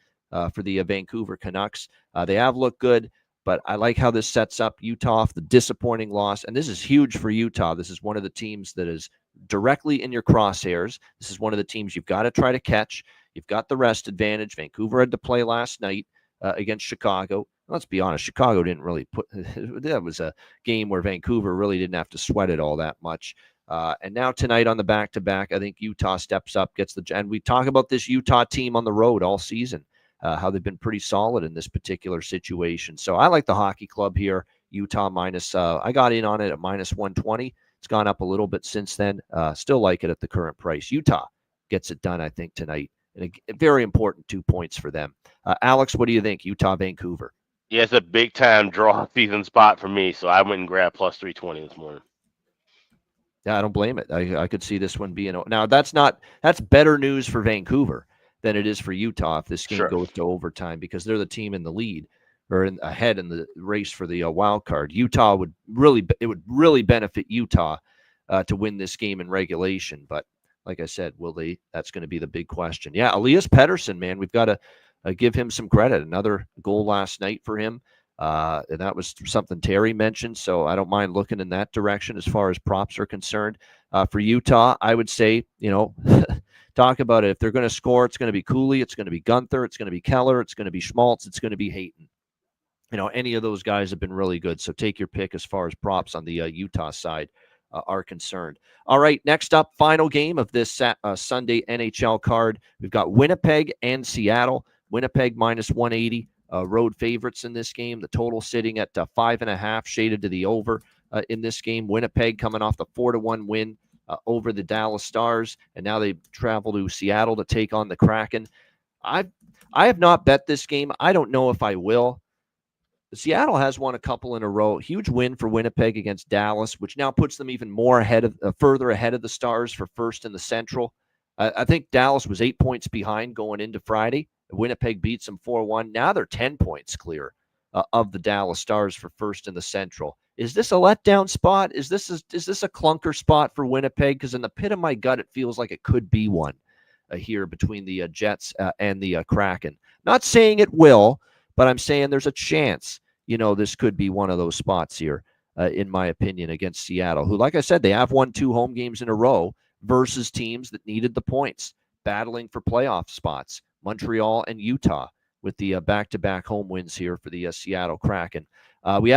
for the Vancouver Canucks. They have looked good. But I like how this sets up Utah off the disappointing loss. And this is huge for Utah. This is one of the teams that is directly in your crosshairs. This is one of the teams you've got to try to catch. You've got the rest advantage. Vancouver had to play last night against Chicago. Let's be honest, Chicago didn't really that was a game where Vancouver really didn't have to sweat it all that much. And now tonight on the back-to-back, I think Utah steps up, and we talk about this Utah team on the road all season. How they've been pretty solid in this particular situation. So I like the Hockey Club here. Utah minus, I got in on it at minus 120. It's gone up a little bit since then. Still like it at the current price. Utah gets it done, I think, tonight. And a very important 2 points for them. Alex, what do you think? Utah, Vancouver. Yeah, it's a big-time draw season spot for me, so I went and grabbed plus 320 this morning. Yeah, I don't blame it. I could see this one being. Now, that's better news for Vancouver. than it is for Utah if this game Sure. goes to overtime, because they're the team in the lead or ahead in the race for the wild card. Utah would really benefit Utah to win this game in regulation. But like I said, will they? That's going to be the big question. Yeah, Elias Pettersson, man, we've got to give him some credit. Another goal last night for him. And that was something Terry mentioned, so I don't mind looking in that direction as far as props are concerned. For Utah, I would say, talk about it. If they're going to score, it's going to be Cooley, it's going to be Gunther, it's going to be Keller, it's going to be Schmaltz, it's going to be Hayton. Any of those guys have been really good. So take your pick as far as props on the Utah side are concerned. All right, next up, final game of this Sunday NHL card. We've got Winnipeg and Seattle. Winnipeg minus 180. Road favorites in this game. The total sitting at 5.5, shaded to the over in this game. Winnipeg coming off the 4-1 win over the Dallas Stars, and now they travel to Seattle to take on the Kraken. I have not bet this game. I don't know if I will. Seattle has won a couple in a row. Huge win for Winnipeg against Dallas, which now puts them even more further ahead of the Stars for first in the Central. I think Dallas was 8 points behind going into Friday. Winnipeg beats them 4-1. Now they're 10 points clear of the Dallas Stars for first in the Central. Is this a letdown spot? Is this a clunker spot for Winnipeg? Because in the pit of my gut, it feels like it could be one here between the Jets and the Kraken. Not saying it will, but I'm saying there's a chance, this could be one of those spots here, in my opinion, against Seattle, who, like I said, they have won 2 home games in a row versus teams that needed the points, battling for playoff spots, Montreal and Utah, with the back-to-back home wins here for the Seattle Kraken. We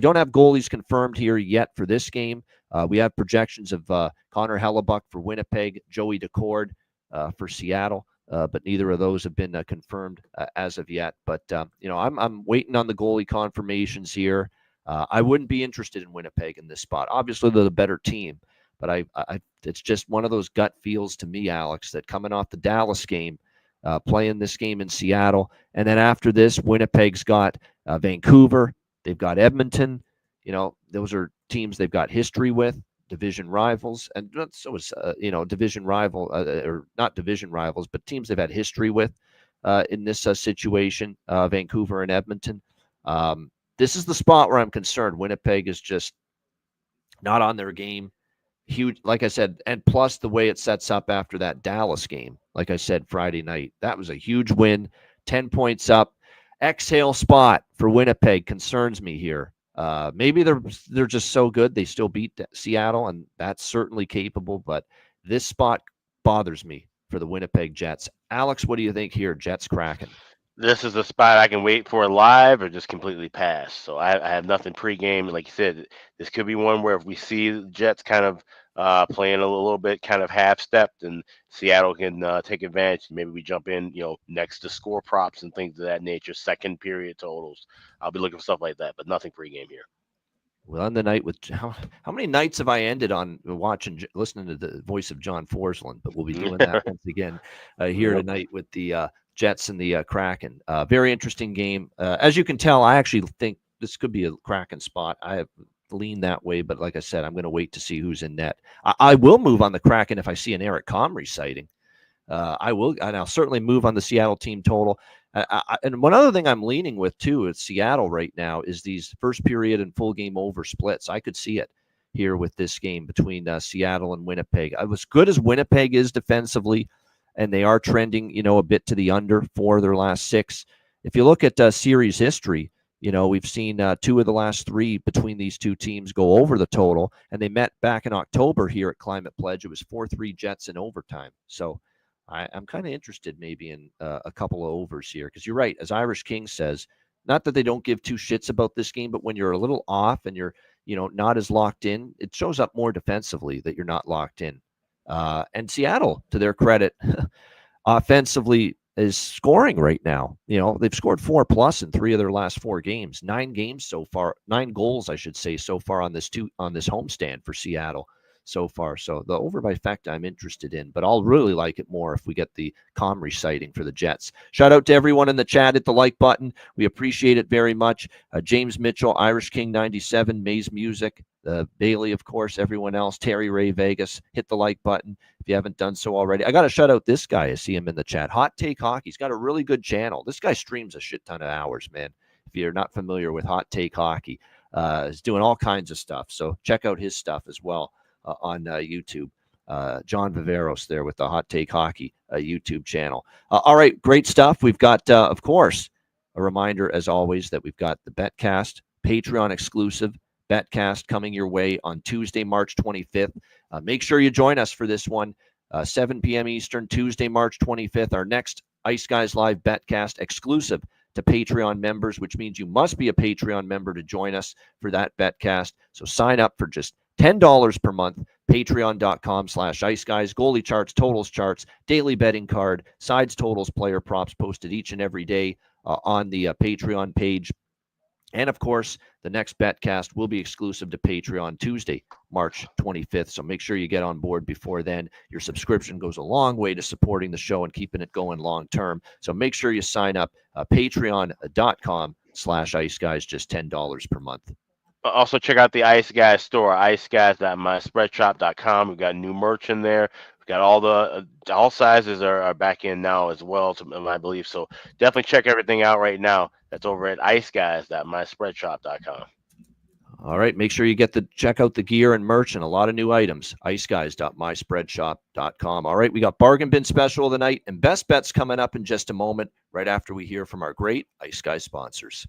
don't have goalies confirmed here yet for this game. We have projections of Connor Hellebuck for Winnipeg, Joey Decord for Seattle. But neither of those have been confirmed as of yet. But, I'm waiting on the goalie confirmations here. I wouldn't be interested in Winnipeg in this spot. Obviously, they're the better team. But it's just one of those gut feels to me, Alex, that coming off the Dallas game, playing this game in Seattle, and then after this, Winnipeg's got Vancouver. They've got Edmonton. Those are teams they've got history with. Division rivals, and so is division rival, or not division rivals, but teams they've had history with in this situation, Vancouver and Edmonton. This is the spot where I'm concerned. Winnipeg is just not on their game. Huge, like I said, and plus the way it sets up after that Dallas game, like I said, Friday night, that was a huge win, 10 points up. Exhale spot for Winnipeg concerns me here. Maybe they're just so good they still beat Seattle, and that's certainly capable. But this spot bothers me for the Winnipeg Jets. Alex, what do you think here? Jets Kraken. This is a spot I can wait for live or just completely pass. So I have nothing pregame. Like you said, this could be one where if we see the Jets kind of playing a little bit kind of half-stepped, and Seattle can take advantage. Maybe we jump in, next to score props and things of that nature, second period totals. I'll be looking for stuff like that, but nothing pregame here. Well, on the night with how many nights have I ended on listening to the voice of John Forsland? But we'll be doing that once again here tonight with the Jets and the Kraken. Very interesting game. As you can tell, I actually think this could be a Kraken spot. I have leaned that way, but like I said, I'm going to wait to see who's in net. I will move on the Kraken if I see an Eric Comrie sighting. I will, and I'll certainly move on the Seattle team total. And one other thing I'm leaning with, too, at Seattle right now is these first period and full game over splits. I could see it here with this game between Seattle and Winnipeg. As good as Winnipeg is defensively, and they are trending, a bit to the under for their last 6. If you look at series history, we've seen 2 of the last 3 between these two teams go over the total, and they met back in October here at Climate Pledge. It was 4-3 Jets in overtime. So I'm kind of interested maybe in a couple of overs here, because you're right, as Irish King says, not that they don't give 2 shits about this game, but when you're a little off and you're not as locked in, it shows up more defensively that you're not locked in. And Seattle, to their credit, offensively is scoring right now. They've scored 4+ in 3 of their last 4 games. 9 games so far, 9 goals, I should say, so far on this homestand for Seattle. so far. So the over by Fecta I'm interested in, but I'll really like it more if we get the Comrie sighting for the Jets. Shout out to everyone in the chat. Hit the like button. We appreciate it very much. James Mitchell, Irish King 97, Maze Music, Bailey, of course, everyone else, Terry Ray Vegas. Hit the like button if you haven't done so already. I got to shout out this guy. I see him in the chat. Hot Take Hockey. He's got a really good channel. This guy streams a shit ton of hours, man. If you're not familiar with Hot Take Hockey, he's doing all kinds of stuff. So check out his stuff as well on YouTube. John Viveros there with the Hot Take Hockey YouTube channel. All right, great stuff. We've got, of course, a reminder, as always, that we've got the Betcast, Patreon exclusive Betcast coming your way on Tuesday, March 25th. Make sure you join us for this one, 7 p.m. Eastern, Tuesday, March 25th. Our next Ice Guys Live Betcast exclusive to Patreon members, which means you must be a Patreon member to join us for that Betcast. So sign up for just $10 per month, patreon.com/iceguys. Goalie charts, totals charts, daily betting card, sides, totals, player props posted each and every day on the Patreon page. And of course, the next Betcast will be exclusive to Patreon Tuesday, March 25th. So make sure you get on board before then. Your subscription goes a long way to supporting the show and keeping it going long term. So make sure you sign up, patreon.com/iceguys, just $10 per month. Also, check out the Ice Guys store, iceguys.myspreadshop.com. We've got new merch in there. We've got all sizes are back in now as well, I believe. So definitely check everything out right now. That's over at iceguys.myspreadshop.com. All right, make sure you check out the gear and merch and a lot of new items. iceguys.myspreadshop.com. All right, we got Bargain Bin Special of the night and Best Bets coming up in just a moment, right after we hear from our great Ice Guys sponsors.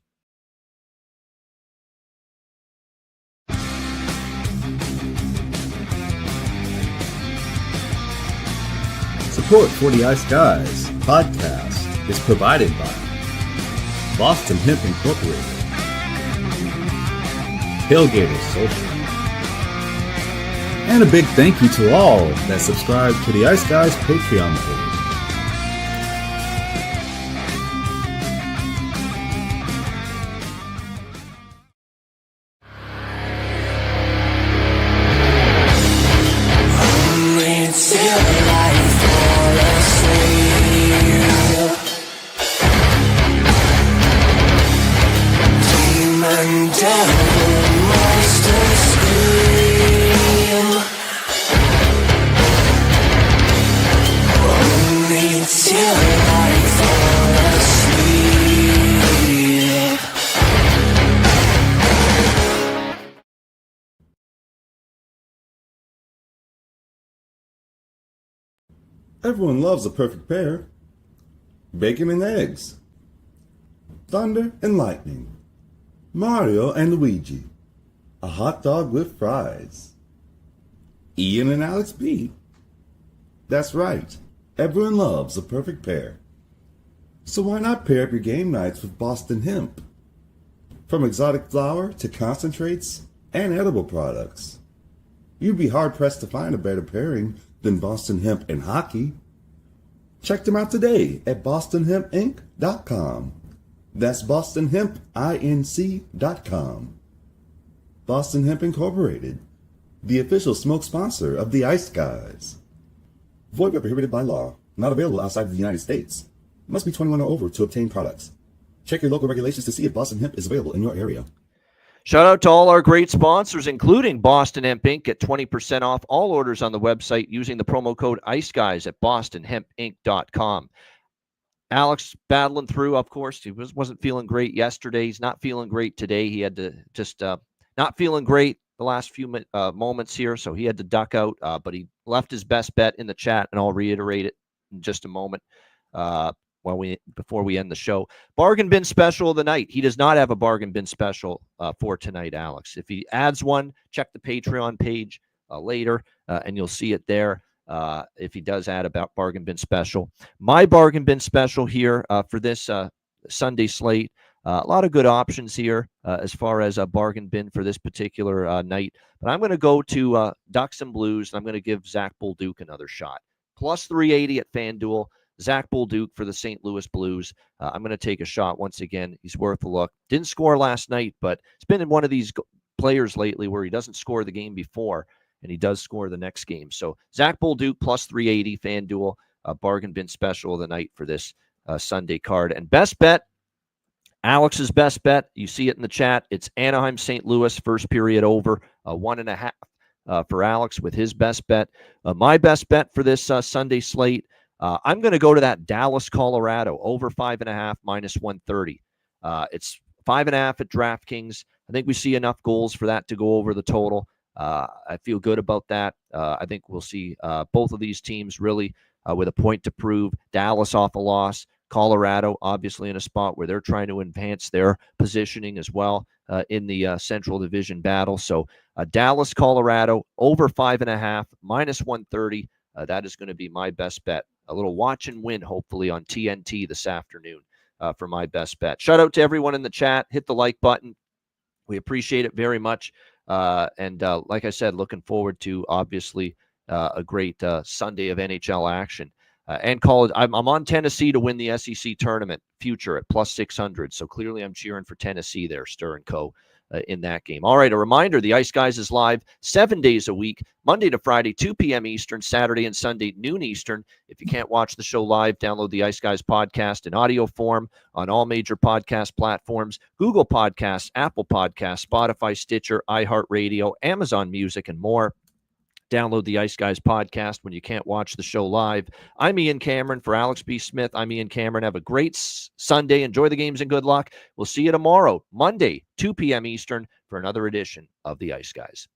Support for the Ice Guys podcast is provided by Boston Hemp Incorporated, Tailgaters Social, and a big thank you to all that subscribe to the Ice Guys Patreon page. Everyone loves a perfect pair. Bacon and eggs. Thunder and lightning. Mario and Luigi. A hot dog with fries. Ian and Alex B. That's right. Everyone loves a perfect pair. So why not pair up your game nights with Boston Hemp? From exotic flower to concentrates and edible products. You'd be hard-pressed to find a better pairing than Boston Hemp and hockey. Check them out today at bostonhempinc.com. That's bostonhempinc.com. Boston Hemp Incorporated, the official smoke sponsor of the Ice Guys. Void where prohibited by law. Not available outside of the United States. Must be 21 or over to obtain products. Check your local regulations to see if Boston Hemp is available in your area. Shout out to all our great sponsors, including Boston Hemp Inc. Get 20% off all orders on the website using the promo code IceGuys at bostonhempinc.com. Alex battling through, of course. He wasn't feeling great yesterday. He's not feeling great today. He had to just not feeling great the last few moments here, so he had to duck out. But he left his best bet in the chat, and I'll reiterate it in just a moment. Before we end the show. Bargain bin special of the night. He does not have a bargain bin special for tonight, Alex. If he adds one, check the Patreon page later, and you'll see it there if he does add about bargain bin special. My bargain bin special here for this Sunday slate, a lot of good options here as far as a bargain bin for this particular night. But I'm going to go to Ducks and Blues, and I'm going to give Zach Bolduc another shot. Plus 380 at FanDuel. Zach Bolduc for the St. Louis Blues. I'm going to take a shot once again. He's worth a look. Didn't score last night, but it's been in one of these players lately where he doesn't score the game before. and he does score the next game. So Zach Bolduc plus 380 FanDuel, bargain bin special of the night for this Sunday card. And best bet, Alex's best bet, you see it in the chat. It's Anaheim St. Louis, first period over, 1.5 for Alex with his best bet. My best bet for this Sunday slate, I'm going to go to that Dallas, Colorado, over 5.5, minus 130. It's 5.5 at DraftKings. I think we see enough goals for that to go over the total. I feel good about that. I think we'll see both of these teams really with a point to prove. Dallas off a loss. Colorado, obviously, in a spot where they're trying to enhance their positioning as well in the Central Division battle. So Dallas, Colorado, over 5.5, minus 130. That is going to be my best bet. A little watch and win, hopefully, on TNT this afternoon for my best bet. Shout out to everyone in the chat. Hit the like button. We appreciate it very much. And like I said, looking forward to, obviously, a great Sunday of NHL action. And college, I'm on Tennessee to win the SEC tournament future at plus 600. So clearly I'm cheering for Tennessee there, Stir & Co. In that game. All right, a reminder, the Ice Guys is live 7 days a week, Monday to Friday, 2 p.m. Eastern, Saturday and Sunday, noon Eastern. If you can't watch the show live, download the Ice Guys podcast in audio form on all major podcast platforms, Google Podcasts, Apple Podcasts, Spotify, Stitcher, iHeartRadio, Amazon Music, and more. Download the Ice Guys podcast when you can't watch the show live. I'm Ian Cameron. For Alex B. Smith, I'm Ian Cameron. Have a great Sunday. Enjoy the games and good luck. We'll see you tomorrow, Monday, 2 p.m. Eastern, for another edition of the Ice Guys.